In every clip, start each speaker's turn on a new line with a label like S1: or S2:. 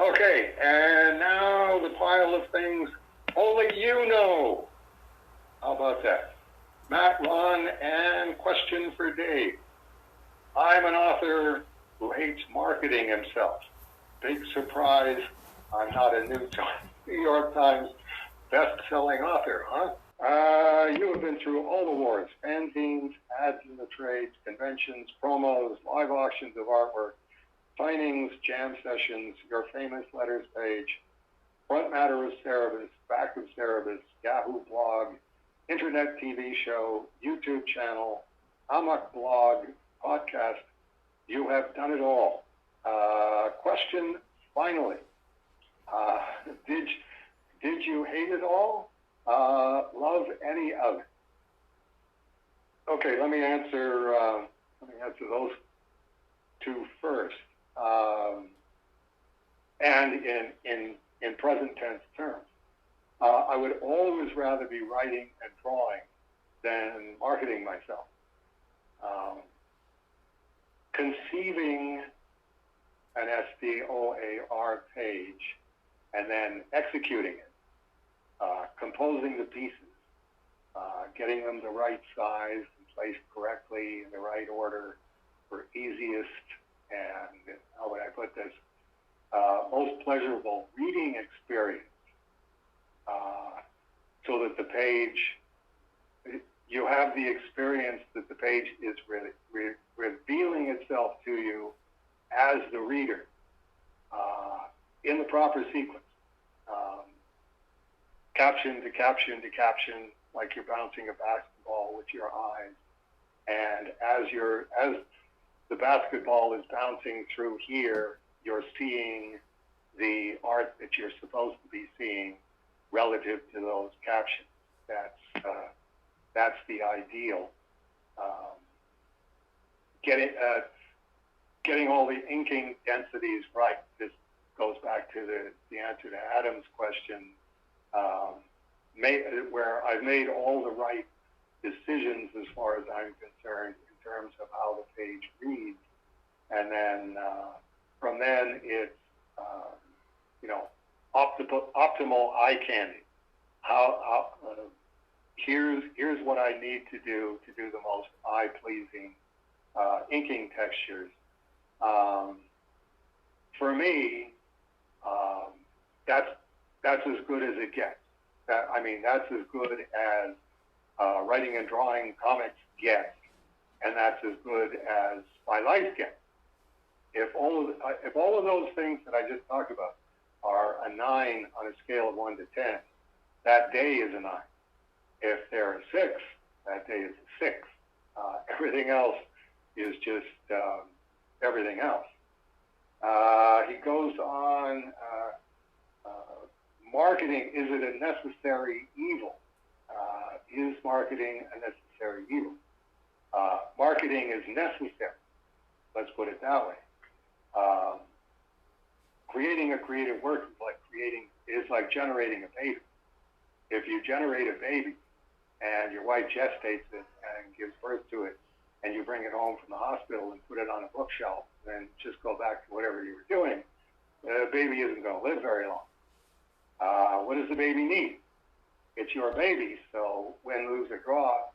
S1: Okay, and now the pile of things only you know. How about that? Matt, Ron, and question for Dave. I'm an author who hates marketing himself. Big surprise, I'm not a New York Times best-selling author, huh? You have been through all the wars, fanzines, ads in the trades, conventions, promos, live auctions of artwork, signings, jam sessions, your famous letters page, front matter of Cerebus, back of Cerebus, Yahoo blog, internet TV show, YouTube channel, Amok blog, podcast. You have done it all. Question, finally. Did you hate it all? Love any of it? Okay, let me answer those two first. And in present tense terms. I would always rather be writing and drawing than marketing myself. Conceiving an SDOAR page and then executing it, composing the pieces, getting them the right size and placed correctly in the right order for easiest and, how would I put this, most pleasurable reading experience, so that the page, you have the experience that the page is revealing itself to you as the reader, in the proper sequence, caption to caption to caption, like you're bouncing a basketball with your eyes, and as the basketball is bouncing through here, you're seeing the art that you're supposed to be seeing relative to those captions. That's the ideal. Getting all the inking densities right. This goes back to the answer to Adam's question, where I've made all the right decisions as far as I'm concerned in terms of how the page reads, and then from then it's optimal eye candy. Here's what I need to do the most eye pleasing inking textures. For me, that's as good as it gets. That's as good as writing and drawing comics gets, and that's as good as my life gets. If all of those things that I just talked about are a 9 on a scale of 1 to 10, that day is a 9. If they're a 6, that day is a 6. Everything else is just everything else. He goes on, marketing, is it a necessary evil? Is marketing a necessary evil? Marketing is necessary. Let's put it that way. Creating a creative work is like generating a baby. If you generate a baby and your wife gestates it and gives birth to it, and you bring it home from the hospital and put it on a bookshelf, then just go back to whatever you were doing, the baby isn't going to live very long. What does the baby need? It's your baby, so win, lose, or draw,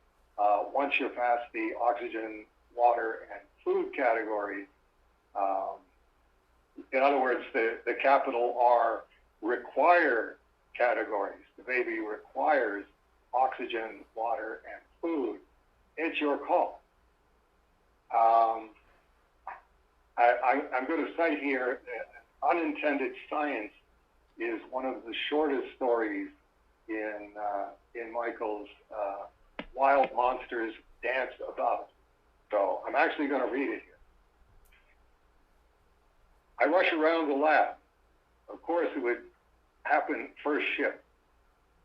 S1: once you're past the oxygen, water, and food categories, in other words, the capital R require categories. The baby requires oxygen, water, and food. It's your call. I'm going to cite here Unintended Science is one of the shortest stories in Michael's Wild Monsters Dance About. So I'm actually going to read it here. I rush around the lab. Of course, it would happen first shift.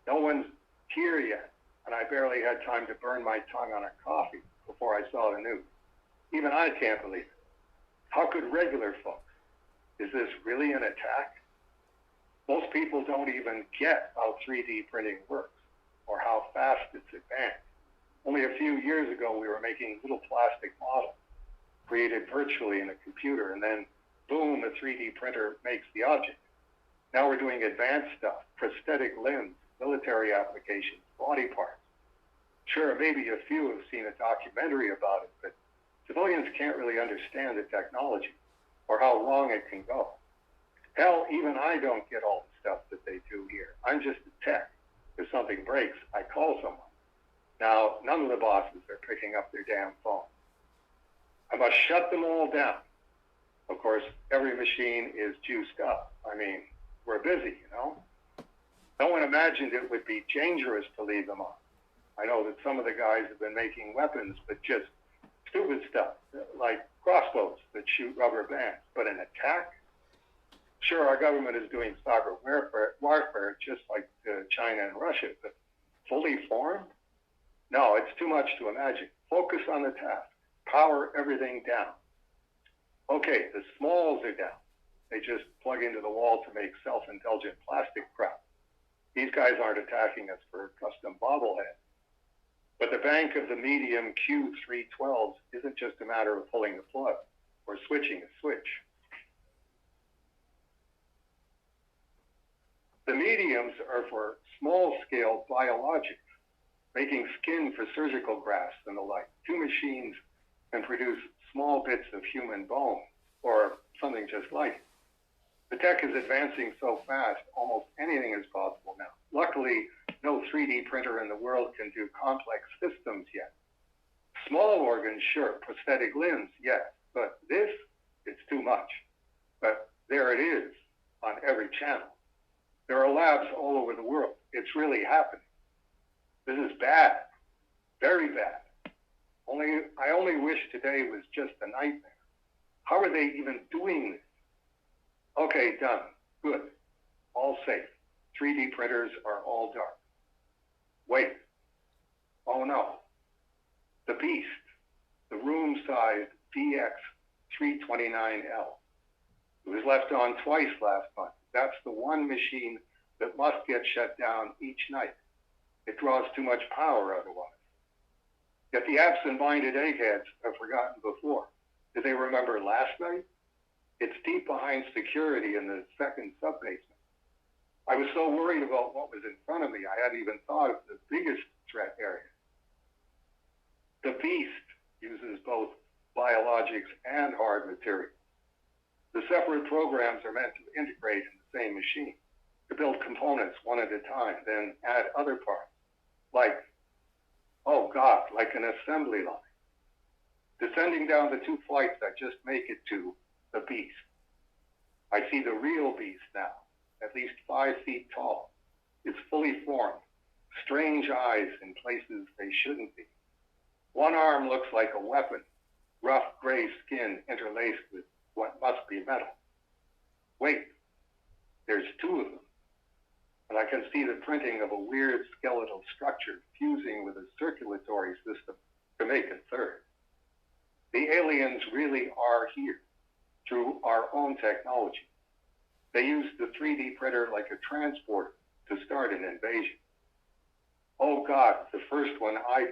S1: No one's here yet, and I barely had time to burn my tongue on a coffee before I saw the news. Even I can't believe it. How could regular folks? Is this really an attack? Most people don't even get how 3D printing works or how fast it's advanced. Only a few years ago, we were making little plastic models created virtually in a computer, and then boom, a 3D printer makes the object. Now we're doing advanced stuff, prosthetic limbs, military applications, body parts. Sure, maybe a few have seen a documentary about it, but civilians can't really understand the technology or how wrong it can go. Hell, even I don't get all the stuff that they do here. I'm just a tech. If something breaks, I call someone. Now, none of the bosses are picking up their damn phone. I must shut them all down. Of course, every machine is juiced up. I mean, we're busy, you know? No one imagined it would be dangerous to leave them on. I know that some of the guys have been making weapons, but just stupid stuff, like crossbows that shoot rubber bands. But an attack? Sure, our government is doing cyber warfare just like China and Russia, but fully formed? No, it's too much to imagine. Focus on the task. Power everything down. Okay, the smalls are down. They just plug into the wall to make self-indulgent plastic crap. These guys aren't attacking us for a custom bobblehead. But the bank of the medium Q312s isn't just a matter of pulling the plug or switching a switch. The mediums are for small-scale biologics, making skin for surgical grafts and the like. Two machines can produce small bits of human bone or something just like it. The tech is advancing so fast, almost anything is possible now. Luckily, no 3D printer in the world can do complex systems yet. Small organs, sure. Prosthetic limbs, yes. But this, it's too much. But there it is on every channel. There are labs all over the world. It's really happening. This is bad, very bad. I only wish today was just a nightmare. How are they even doing this? Okay, done. Good. All safe. 3D printers are all dark. Wait. Oh no. The beast, the room-sized VX329L. It was left on twice last month. That's the one machine that must get shut down each night. It draws too much power otherwise. Yet the absent-minded eggheads have forgotten before. Did they remember last night? It's deep behind security in the second sub-basement. I was so worried about what was in front of me, I hadn't even thought of the biggest threat area. The beast uses both biologics and hard material. The separate programs are meant to integrate in the same machine, to build components one at a time, then add other parts, like an assembly line. Descending down the 2 flights, I just make it to the beast. I see the real beast now, at least 5 feet tall. It's fully formed, strange eyes in places they shouldn't be. One arm looks like a weapon, rough gray skin interlaced with what must be metal. Wait, there's 2 of them. And I can see the printing of a weird skeletal structure fusing with a circulatory system to make a third. The aliens really are here through our own technology. They use the 3D printer like a transporter to start an invasion. Oh God, the first one eyed me.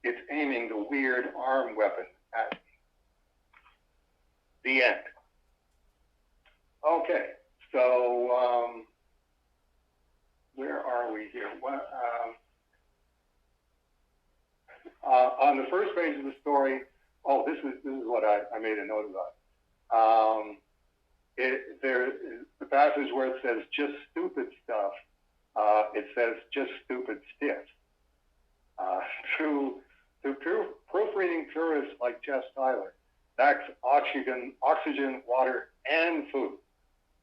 S1: It's aiming the weird arm weapon at me. The end. Okay, so where are we here? On the first page of the story, this is what I made a note about. The passage where it says just stupid stuff, it says just stupid stiff. To proofreading purists like Jeff Tyler, that's oxygen, water, and food.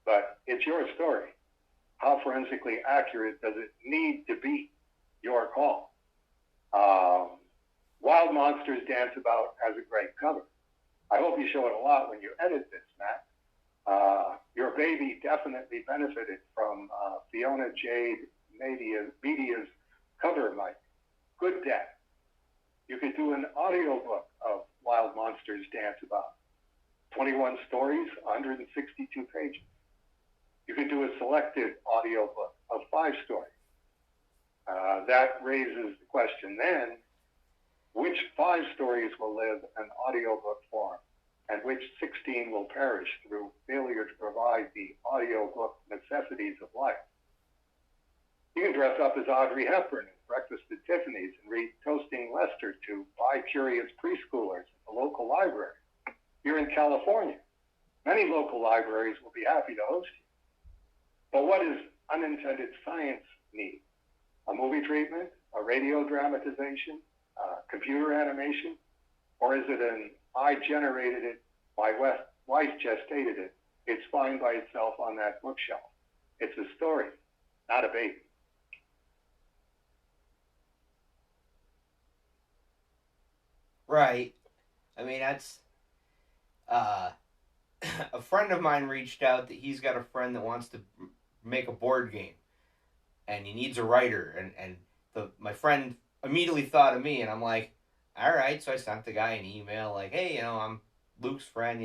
S1: But it's your story. How forensically accurate does it need to be? Your call. Wild Monsters Dance About has a great cover. I hope you show it a lot when you edit this, Matt. Your baby definitely benefited from Fiona Jade Media's cover mic. Good dad. You could do an audiobook of Wild Monsters Dance About. 21 stories, 162 pages. You could do a selected audiobook of 5 stories. That raises the question then, which 5 stories will live in audiobook form and which 16 will perish through failure to provide provide the audiobook necessities of life. You can dress up as Audrey Hepburn at Breakfast at Tiffany's and read Toasting Lester to bi-curious preschoolers at the local library. You're in California. Many local libraries will be happy to host you. But what does unintended science need? A movie treatment, a radio dramatization, computer animation? Or is it an I generated it, my wife gestated it, it's fine by itself on that bookshelf? It's a story, not a baby.
S2: Right. I mean, that's a friend of mine reached out that he's got a friend that wants to make a board game, and he needs a writer, and my friend immediately thought of me, and I'm like, all right. So I sent the guy an email like, hey, I'm Luke's friend.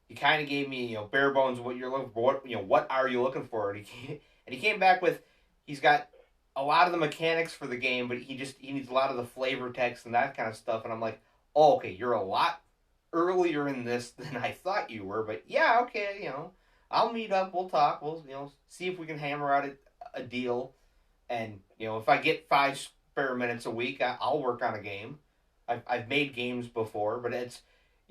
S2: He kind of gave me bare bones what you're looking for. What are you looking for? And he came back with he's got a lot of the mechanics for the game, but he needs a lot of the flavor text and that kind of stuff. And I'm like, oh, okay, you're a lot earlier in this than I thought you were. But yeah, okay, I'll meet up. We'll talk. We'll see if we can hammer out a deal. And if I get 5 spare minutes a week, I'll work on a game. I've made games before, but it's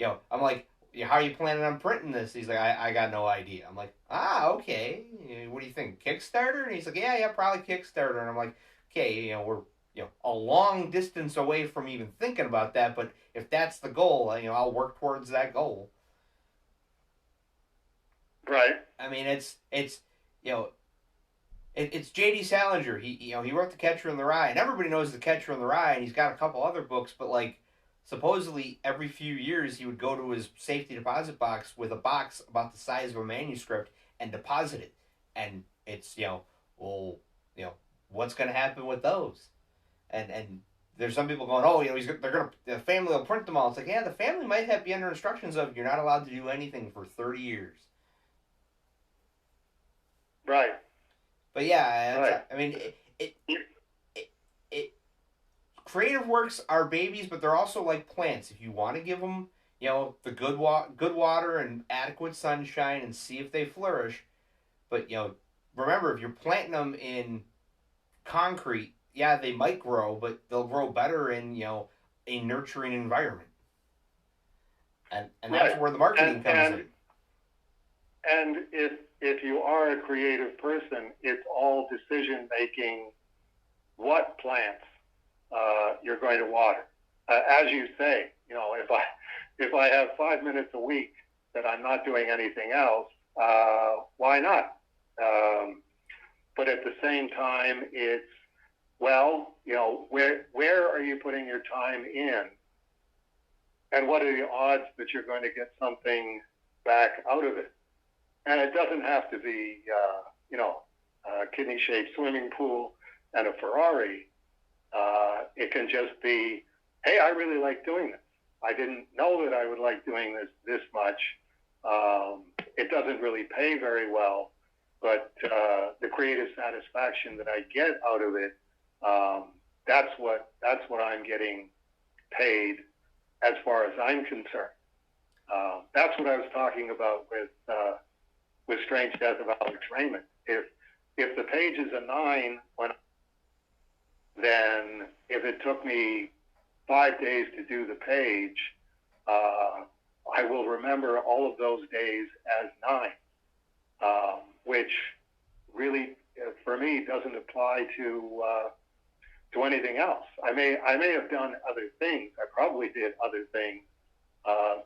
S2: I'm like, how are you planning on printing this? He's like, I got no idea. I'm like, okay. What do you think? Kickstarter? And he's like, yeah, probably Kickstarter. And I'm like, okay, we're a long distance away from even thinking about that. But if that's the goal, I'll work towards that goal.
S1: Right.
S2: I mean, it's J.D. Salinger. He wrote The Catcher in the Rye, and everybody knows The Catcher in the Rye, and he's got a couple other books, but like supposedly every few years he would go to his safety deposit box with a box about the size of a manuscript and deposit it. And it's what's going to happen with those? And there's some people going, oh, the family will print them all. It's like, yeah, the family might be under instructions of you're not allowed to do anything for 30 years.
S1: Right.
S2: But yeah,
S1: right.
S2: I mean, creative works are babies, but they're also like plants. If you want to give them, the good water and adequate sunshine, and see if they flourish. But remember, if you're planting them in concrete, yeah, they might grow, but they'll grow better in a nurturing environment. And that's
S1: right.
S2: where the marketing comes in.
S1: And if you are a creative person, it's all decision making. What plants you're going to water? As you say, if I have 5 minutes a week that I'm not doing anything else, why not? But at the same time, it's where are you putting your time in, and what are the odds that you're going to get something back out of it? And it doesn't have to be, a kidney-shaped swimming pool and a Ferrari. It can just be, hey, I really like doing this. I didn't know that I would like doing this much. It doesn't really pay very well, but the creative satisfaction that I get out of it, that's what I'm getting paid as far as I'm concerned. That's what I was talking about with Strange Death of Alex Raymond. If the page is a 9, then if it took me 5 days to do the page, I will remember all of those days as 9, which really, for me, doesn't apply to anything else. I may have done other things. I probably did other things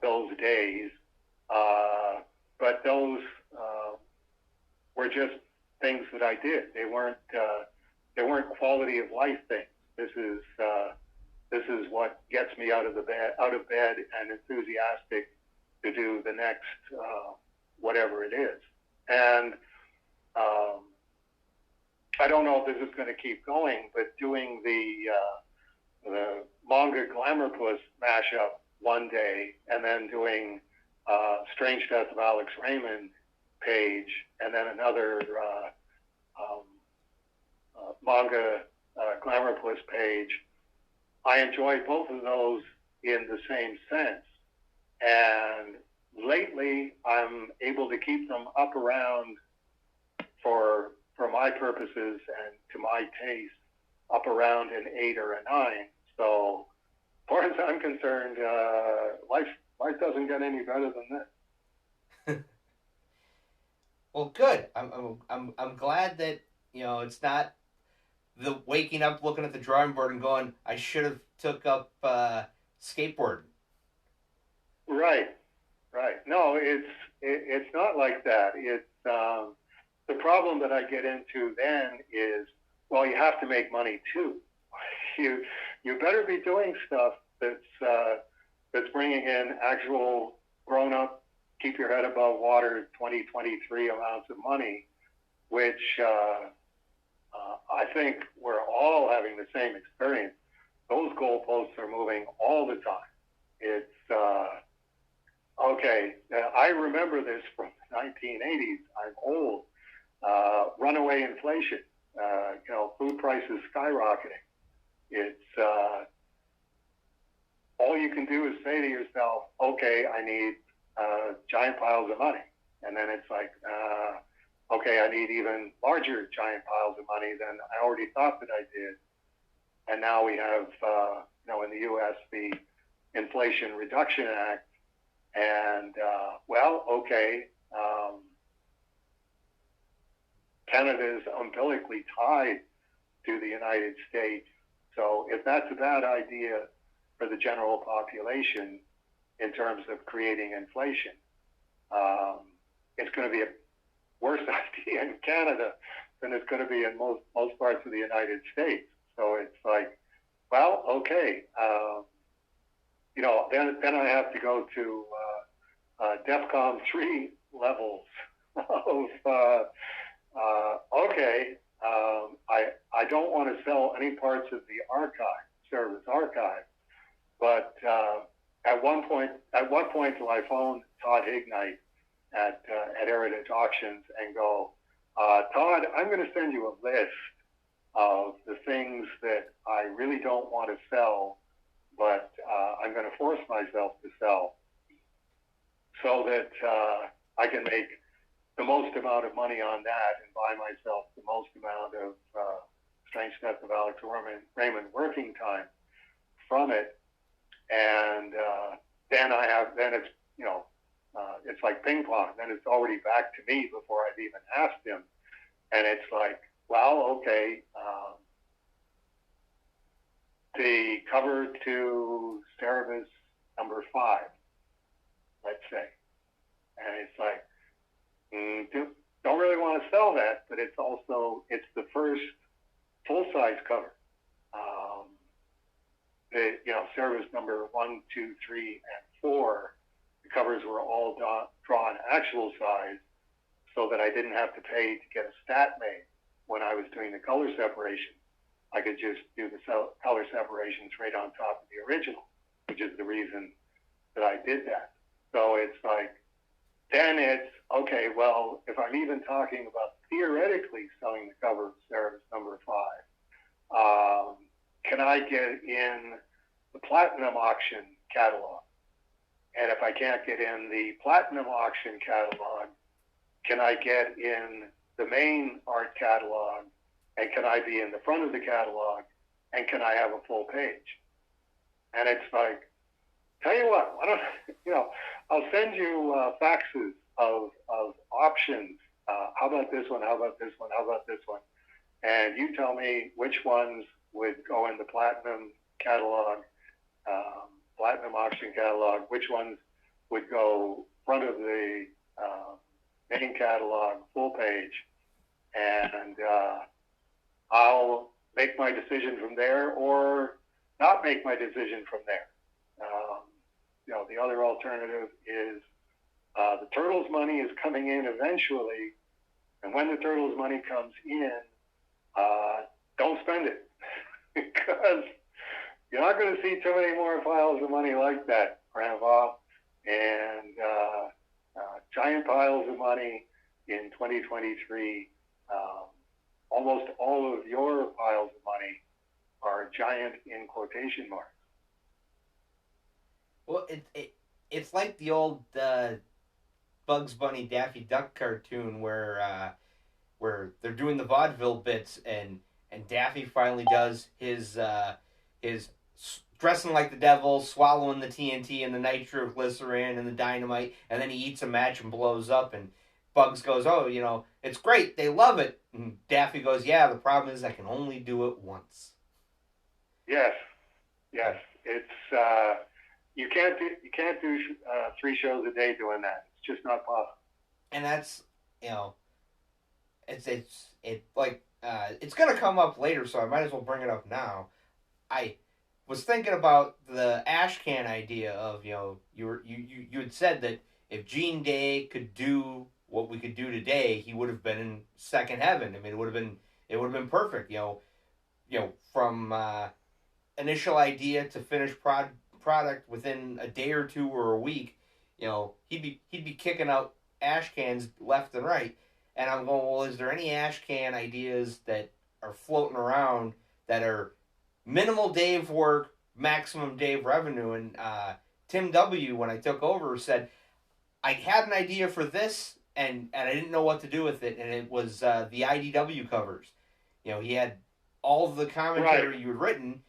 S1: those days, but those were just things that I did. They weren't quality of life things. This is what gets me out of bed and enthusiastic to do the next whatever it is. And I don't know if this is going to keep going, but doing the manga Glamourpuss mashup one day, and then doing Strange Death of Alex Raymond page, and then another manga Glamourpuss page. I enjoy both of those in the same sense, and lately, I'm able to keep them up around for my purposes and to my taste, up around an 8 or a 9. So, as far as I'm concerned, life doesn't get any better than this.
S2: Well, good. I'm glad that it's not the waking up, looking at the drawing board, and going, I should have took up skateboarding.
S1: Right, right. No, it's not like that. It's the problem that I get into then is, well, you have to make money too. You you better be doing stuff that's bringing in actual grown up, keep your head above water 2023 amounts of money, which I think we're all having the same experience. Those goalposts are moving all the time. It's okay. I remember this from the 1980s. I'm old. Runaway inflation. Food prices skyrocketing. It's all you can do is say to yourself, okay, I need giant piles of money. And then it's like, okay, I need even larger giant piles of money than I already thought that I did. And now we have, in the U.S., the Inflation Reduction Act. And, okay, Canada is umbilically tied to the United States. So if that's a bad idea for the general population in terms of creating inflation, it's going to be a worse idea in Canada than it's going to be in most parts of the United States. So it's like, well, okay, then I have to go to DEFCON 3 levels of okay. I don't want to sell any parts of the service archive, but at what point do I phone Todd Hignite at Heritage Auctions and go, Todd, I'm going to send you a list of the things that I really don't want to sell, but I'm going to force myself to sell so that I can make the most amount of money on that and buy myself the most amount of Strange Death of Alex Raymond working time from it. And then it's, it's like ping pong. Then it's already back to me before I've even asked him. And it's like, well, okay, the cover to Cerebus number 5, let's say. And it's like, don't really want to sell that, but it's the first full-size cover. Service number 1, 2, 3, and 4, the covers were all drawn actual size so that I didn't have to pay to get a stat made when I was doing the color separation. I could just do the color separations right on top of the original, which is the reason that I did that. So it's like, then it's, okay, well, if I'm even talking about theoretically selling the cover of Cerebus number 5, can I get in the Platinum Auction catalog? And if I can't get in the Platinum Auction catalog, can I get in the main art catalog? And can I be in the front of the catalog? And can I have a full page? And it's like, tell you what, why don't, I'll send you faxes of options. How about this one? How about this one? How about this one? And you tell me which ones would go in the Platinum catalog, Platinum Auction catalog, which ones would go front of the main catalog, full page, and I'll make my decision from there or not make my decision from there. The other alternative is the Turtles money is coming in eventually, and when the Turtles money comes in, don't spend it because you're not going to see too many more piles of money like that, Grandpa. And giant piles of money in 2023. Almost all of your piles of money are giant in quotation marks.
S2: Well, it's like the old Bugs Bunny Daffy Duck cartoon where they're doing the vaudeville bits and Daffy finally does his dressing like the devil, swallowing the TNT and the nitroglycerin and the dynamite, and then he eats a match and blows up. And Bugs goes, "Oh, it's great. They love it." And Daffy goes, "Yeah, the problem is I can only do it once."
S1: Yes, yes. It's you can't do 3 shows a day doing that. It's just not possible.
S2: And that's it's like it's gonna come up later, so I might as well bring it up now. I was thinking about the ash can idea of you had said that if Gene Day could do what we could do today, he would have been in second heaven. I mean, it would have been perfect. From initial idea to finished product within a day or two or a week. He'd be kicking out ash cans left and right. And I'm going, well, is there any ash can ideas that are floating around that are minimal day of work, maximum day of revenue? And Tim W., when I took over, said, I had an idea for this, and I didn't know what to do with it, and it was the IDW covers. He had all of the commentary
S1: Right.
S2: you had written,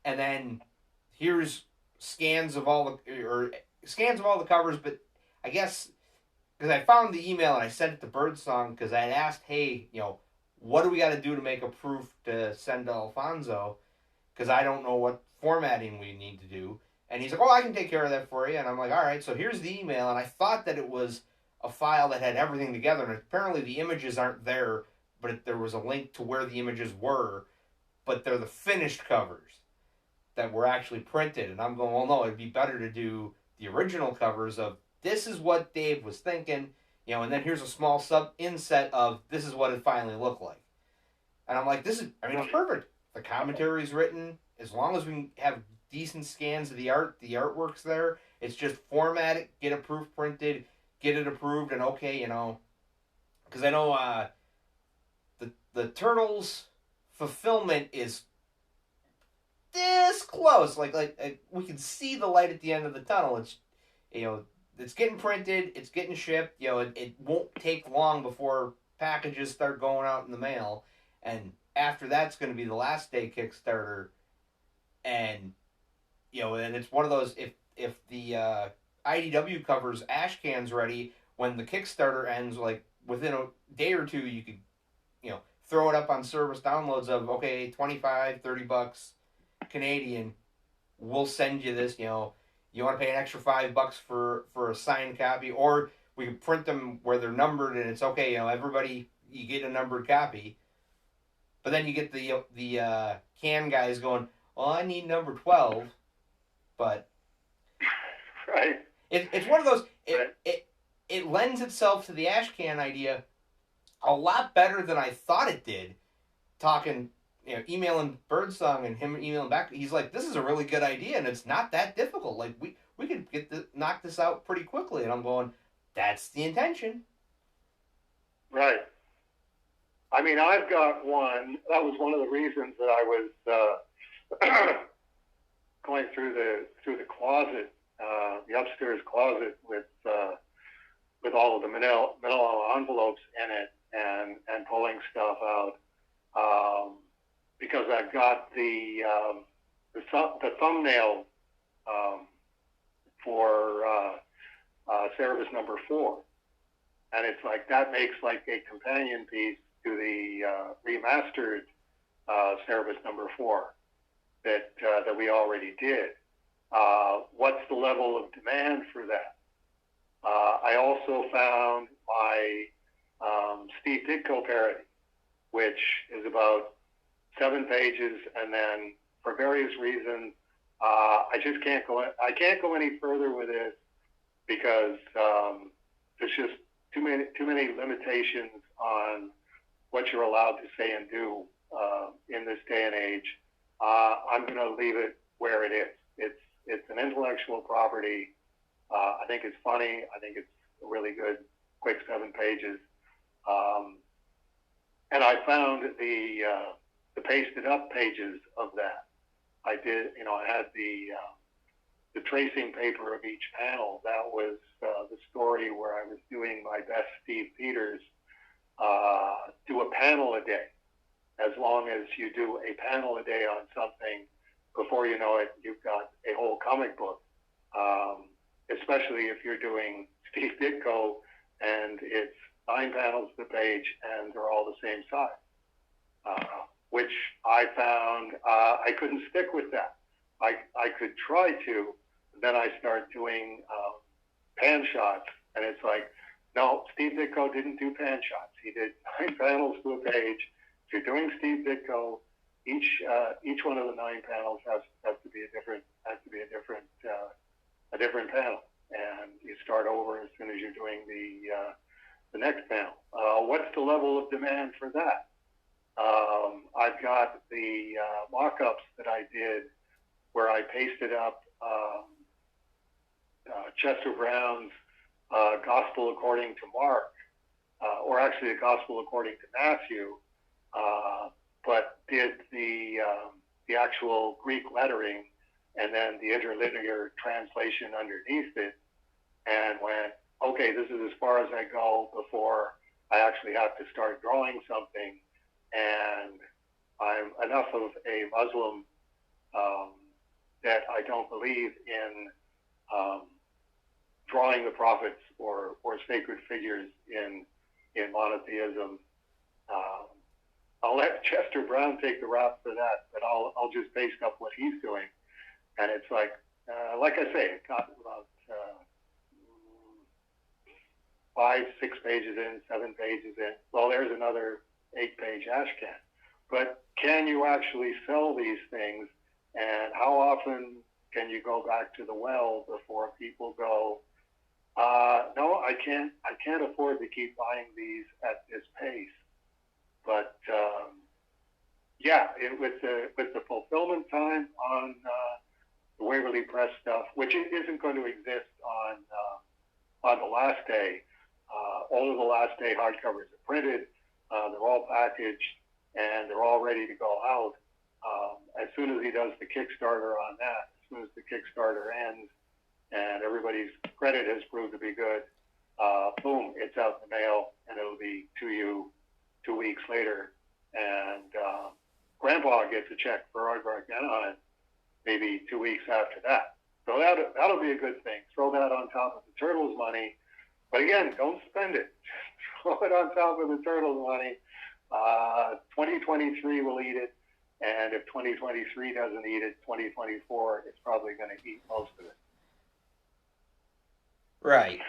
S2: and then here's scans of all the covers, but I guess because I found the email and I sent it to Birdsong because I had asked, hey, what do we got to do to make a proof to send to Alfonso? Because I don't know what formatting we need to do. And he's like, oh, I can take care of that for you. And I'm like, all right, so here's the email. And I thought that it was a file that had everything together. And apparently the images aren't there, but there was a link to where the images were. But they're the finished covers that were actually printed. And I'm going, well, no, it'd be better to do the original covers of this is what Dave was thinking, and then here's a small sub inset of this is what it finally looked like. And I'm like, it's perfect. The commentary's written. As long as we have decent scans of the artwork's there. It's just format it, get a proof printed, get it approved, and okay, because I know the Turtles fulfillment is this close. Like we can see the light at the end of the tunnel. It's getting printed, it's getting shipped. It won't take long before packages start going out in the mail, and after that's going to be the last day Kickstarter, and and it's one of those if the IDW covers ash cans ready when the Kickstarter ends, like within a day or two, you could throw it up on service downloads of okay, $25-$30 Canadian. We'll send you this. You want to pay an extra $5 for a signed copy, or we can print them where they're numbered, and it's okay. Everybody, you get a numbered copy. But then you get the can guys going, "Oh, I need number 12," but
S1: Right.
S2: it's one of those.
S1: Right.
S2: It lends itself to the ash can idea a lot better than I thought it did. Talking, emailing Birdsong and him emailing back, he's like, "This is a really good idea, and it's not that difficult. Like we could knock this out pretty quickly." And I'm going, "That's the intention."
S1: Right. I mean, I've got one. That was one of the reasons that I was going through the closet, the upstairs closet with all of the manila envelopes in it, and pulling stuff out, because I've got the thumbnail for Cerebus number 4, and it's like that makes like a companion piece to the remastered Cerebus number 4 that we already did. What's the level of demand for that? I also found my Steve Ditko parody, which is about 7 pages, and then for various reasons, I just can't go. I can't go any further with it because there's just too many limitations on what you're allowed to say and do in this day and age. I'm going to leave it where it is. It's an intellectual property. I think it's funny. I think it's a really good, quick 7 pages. And I found the pasted up pages of that. I did, I had the tracing paper of each panel. That was the story where I was doing my best Steve Peters, do a panel a day. As long as you do a panel a day on something, before you know it, you've got a whole comic book. Especially if you're doing Steve Ditko and it's 9 panels per page and they're all the same size, which I found I couldn't stick with that. I could try to, but then I start doing pan shots, and it's like, no, Steve Ditko didn't do pan shots. He did 9 panels to a page. If you're doing Steve Ditko, each one of the 9 panels has to be a different panel, and you start over as soon as you're doing the next panel. What's the level of demand for that? I've got the mock-ups that I did where I pasted up Chester Brown's Gospel According to Mark, or actually the Gospel According to Matthew, but did the actual Greek lettering and then the interlinear translation underneath it, and went, okay, this is as far as I go before I actually have to start drawing something. And I'm enough of a Muslim that I don't believe in drawing the prophets or sacred figures in monotheism. I'll let Chester Brown take the rap for that, but I'll just paste up what he's doing. And it's like I say, it got about 5, 6 pages in, 7 pages in. Well, there's another 8-page ashcan. But can you actually sell these things? And how often can you go back to the well before people go, no, I can't afford to keep buying these at this pace. But with the fulfillment time on the Waverly Press stuff, which isn't going to exist on the last day. All of the last day hardcovers are printed. They're all packaged and they're all ready to go out. As soon as he does the Kickstarter on that, as soon as the Kickstarter ends and everybody's credit has proved to be good, boom, it's out in the mail and it'll be to you 2 weeks later. And Grandpa gets a check for Aardvark Anaheim maybe 2 weeks after that. So that'll be a good thing. Throw that on top of the Turtles money. But again, don't spend it. Throw it on top of the Turtles money. 2023 will eat it. And if 2023 doesn't eat it, 2024 is probably going to eat most of it.
S2: Right.